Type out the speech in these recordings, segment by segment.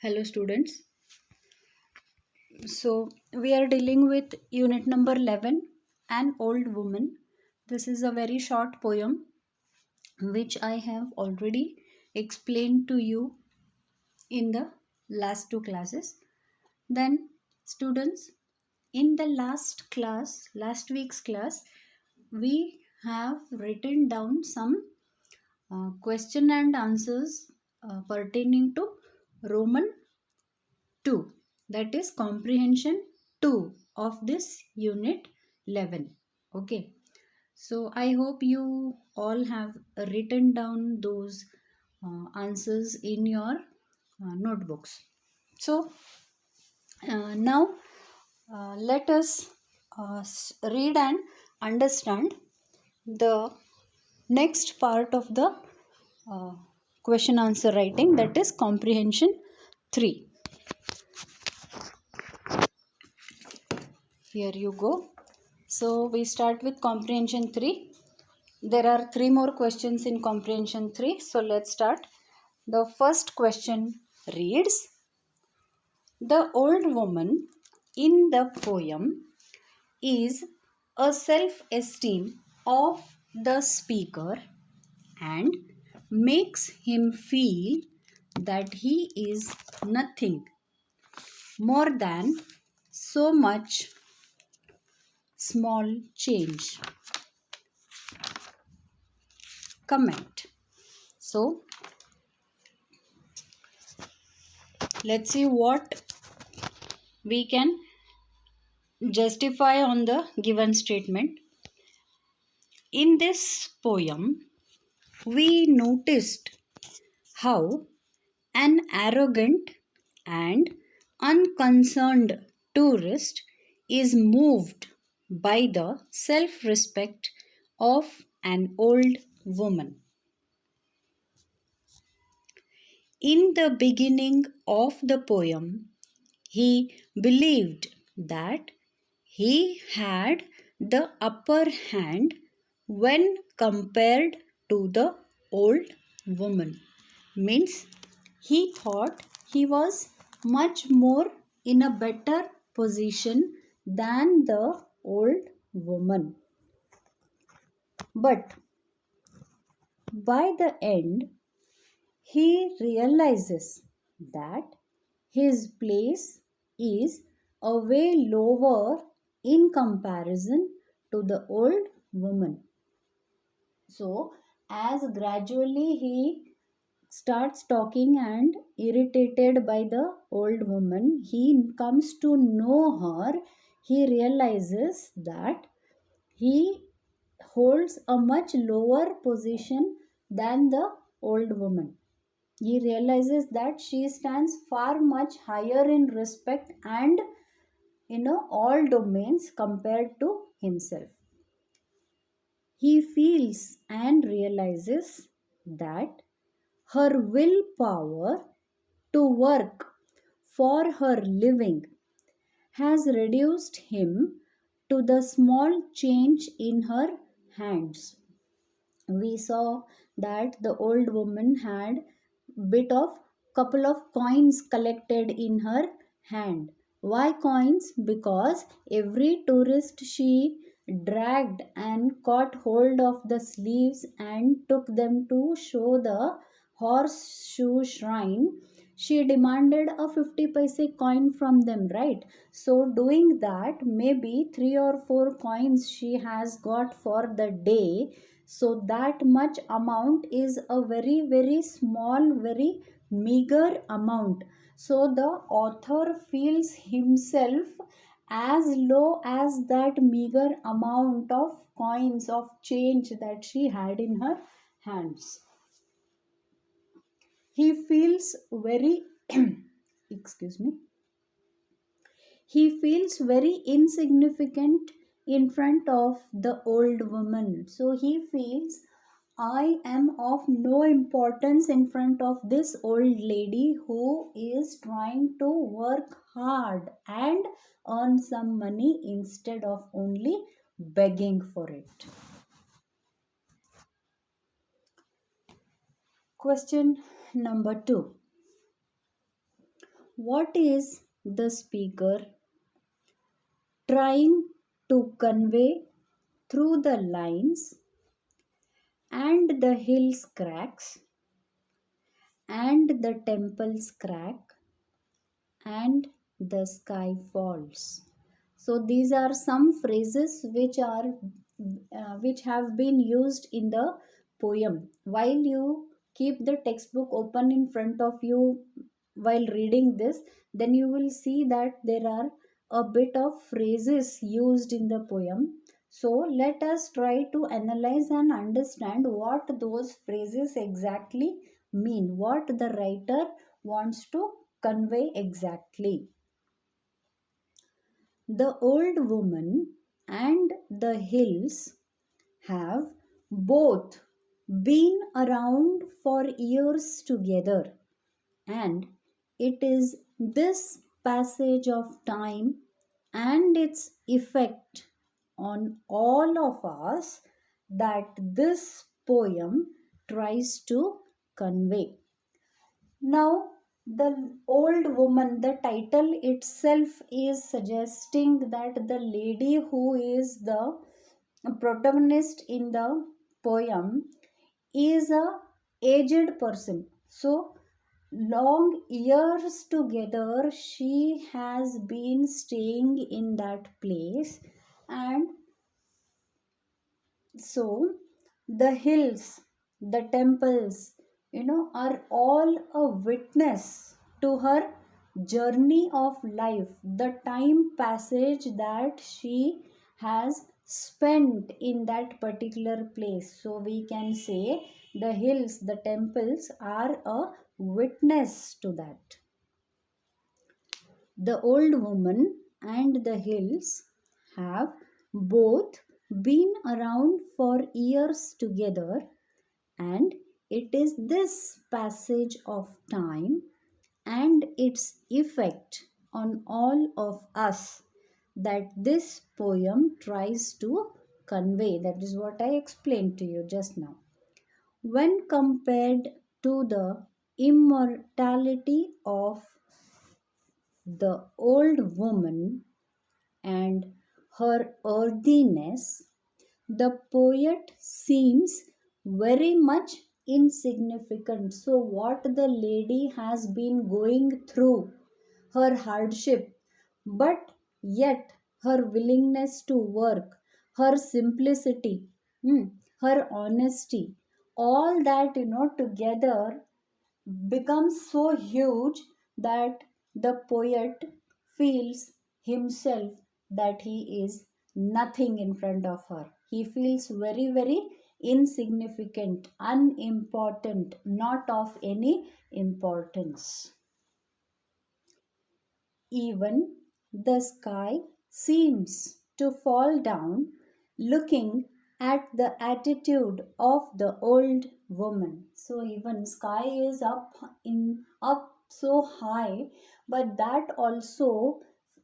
Hello students. So we are dealing with unit number 11, An Old Woman. This is a very short poem which I have already explained to you in the last two classes. Then students, in the last week's class, we have written down some question and answers pertaining to Roman 2, that is comprehension 2 of this unit 11. Okay, so I hope you all have written down those answers in your notebooks. So now let us read and understand the next part of the uh, question answer writing, that is comprehension 3. Here you go. So we start with comprehension 3. There are 3 more questions in comprehension 3. So let's start. The first question reads, the old woman in the poem is a self-esteem of the speaker and makes him feel that he is nothing more than so much small change. Comment. So let's see what we can justify on the given statement. In this poem, we noticed how an arrogant and unconcerned tourist is moved by the self-respect of an old woman. In the beginning of the poem, he believed that he had the upper hand when compared to the old woman. Means he thought he was much more in a better position than the old woman. But by the end, he realizes that his place is a way lower in comparison to the old woman. So, as gradually he starts talking and irritated by the old woman, he comes to know her, he realizes that he holds a much lower position than the old woman. He realizes that she stands far much higher in respect and all domains compared to himself. He feels and realizes that her willpower to work for her living has reduced him to the small change in her hands. We saw that the old woman had bit of couple of coins collected in her hand. Why coins? Because every tourist she dragged and caught hold of the sleeves and took them to show the horseshoe shrine, she demanded a 50 paise coin from them, right? So doing that, maybe 3 or 4 coins she has got for the day. So that much amount is a very, very small, very meager amount. So the author feels himself as low as that meager amount of coins of change that she had in her hands. He feels very excuse me, he feels very insignificant in front of the old woman. So he feels, I am of no importance in front of this old lady who is trying to work hard and earn some money instead of only begging for it. Question number 2. what is the speaker trying to convey through the lines and the hills cracks and the temples crack and the sky falls. So these are some phrases which have been used in the poem. While you keep the textbook open in front of you while reading this, then you will see that there are a bit of phrases used in the poem. So let us try to analyze and understand what those phrases exactly mean, what the writer wants to convey exactly. The old woman and the hills have both been around for years together, and it is this passage of time and its effect on all of us that this poem tries to convey. Now, the old woman, the title itself is suggesting that the lady who is the protagonist in the poem is a aged person. So, long years together, she has been staying in that place, and so the hills, the temples, are all a witness to her journey of life, the time passage that she has spent in that particular place. So we can say the hills, the temples are a witness to that. The old woman and the hills have both been around for years together, and it is this passage of time and its effect on all of us that this poem tries to convey. That is what I explained to you just now. When compared to the immortality of the old woman and her earthiness, the poet seems very much insignificant. So, what the lady has been going through, her hardship, but yet her willingness to work, her simplicity, her honesty, all that together becomes so huge that the poet feels himself that he is nothing in front of her. He feels very, very insignificant, unimportant, not of any importance. Even the sky seems to fall down, looking at the attitude of the old woman. So even sky is up so high, but that also,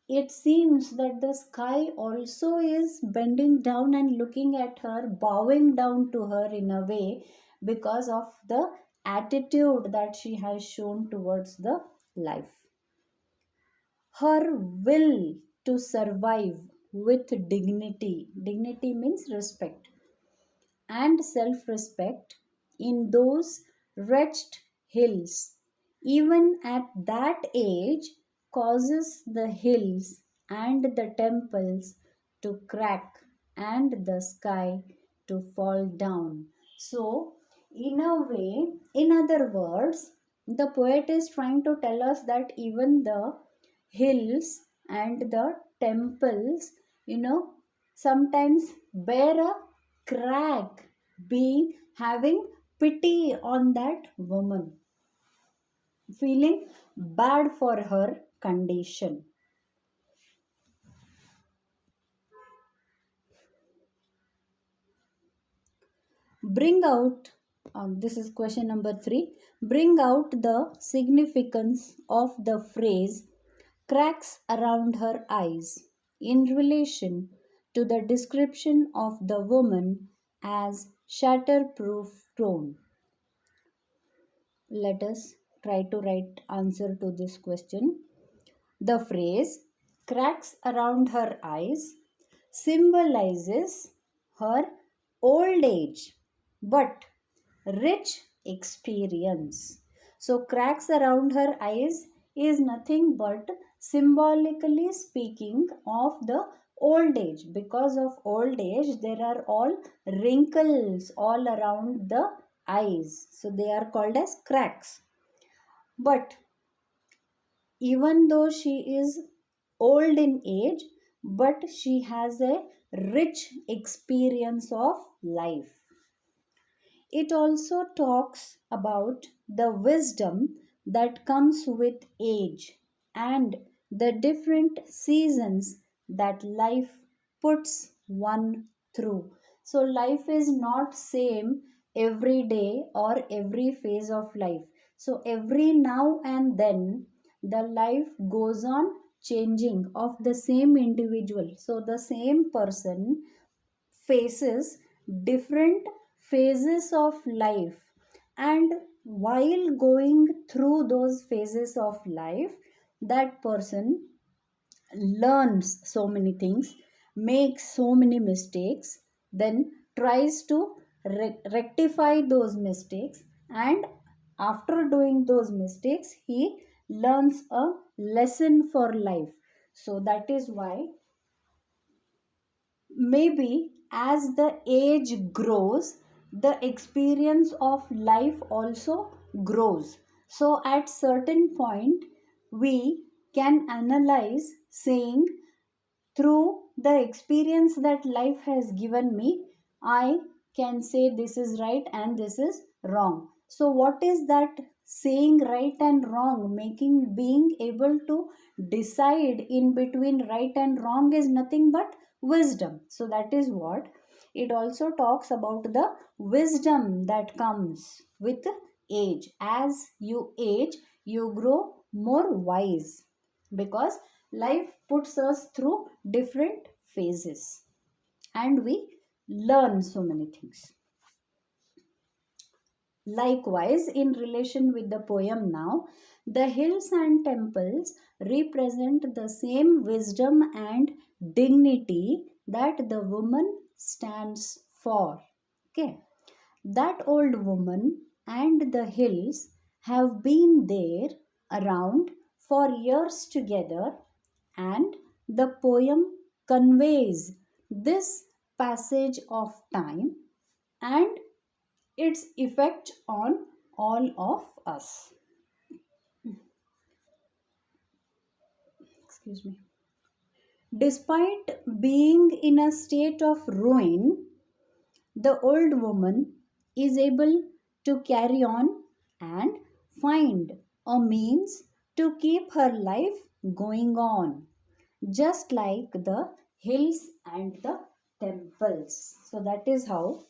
it seems that the sky also is bending down and looking at her, bowing down to her in a way, because of the attitude that she has shown towards the life. Her will to survive with dignity. Dignity means respect and self respect in those wretched hills, even at that age, causes the hills and the temples to crack and the sky to fall down. So, in a way, in other words, the poet is trying to tell us that even the hills and the temples, sometimes bear a crack, being having pity on that woman, feeling bad for her condition. Bring out, this is question number 3, bring out the significance of the phrase cracks around her eyes in relation to the description of the woman as shatterproof stone. Let us try to write answer to this question. The phrase cracks around her eyes symbolizes her old age but rich experience. So, cracks around her eyes is nothing but symbolically speaking of the old age. Because of old age, there are all wrinkles all around the eyes. So, they are called as cracks. But even though she is old in age, but she has a rich experience of life. It also talks about the wisdom that comes with age and the different seasons that life puts one through. So life is not same every day or every phase of life. So every now and then the life goes on changing of the same individual. So the same person faces different phases of life, and while going through those phases of life, that person learns so many things, makes so many mistakes, then tries to rectify those mistakes, and after doing those mistakes he learns a lesson for life. So that is why maybe as the age grows, the experience of life also grows. So at certain point we can analyze saying, through the experience that life has given me, I can say this is right and this is wrong. So what is that saying right and wrong, making being able to decide in between right and wrong is nothing but wisdom. So that is what it also talks about, the wisdom that comes with age. As you age, you grow more wise, because life puts us through different phases and we learn so many things. Likewise, in relation with the poem now, the hills and temples represent the same wisdom and dignity that the woman stands for. Okay, that old woman and the hills have been there around for years together, and the poem conveys this passage of time and its effect on all of us. Excuse me. Despite being in a state of ruin, the old woman is able to carry on and find a means to keep her life going on, just like the hills and the temples. So that is how,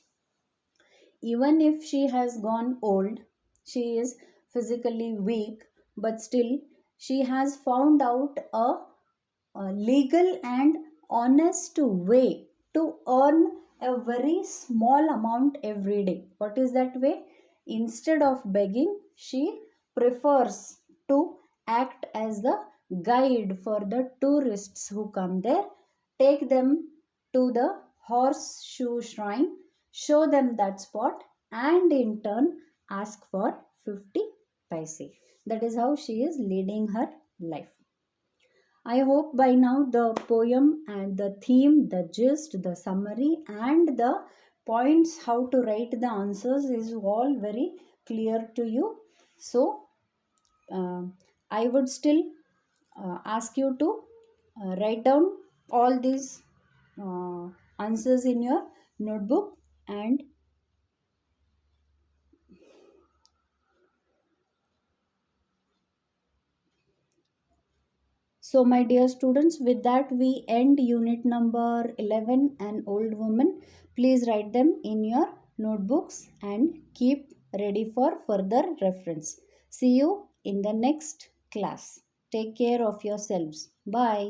even if she has gone old, she is physically weak, but still she has found out a legal and honest way to earn a very small amount every day. What is that way? Instead of begging, she prefers to act as the guide for the tourists who come there, take them to the horseshoe shrine, show them that spot, and in turn ask for 50 paise. That is how she is leading her life. I hope by now the poem and the theme, the gist, the summary, and the points how to write the answers is all very clear to you. So, I would still ask you to write down all these answers in your notebook. And so, my dear students, with that we end unit number 11, An Old Woman. Please write them in your notebooks and keep ready for further reference. See you in the next class. Take care of yourselves. Bye.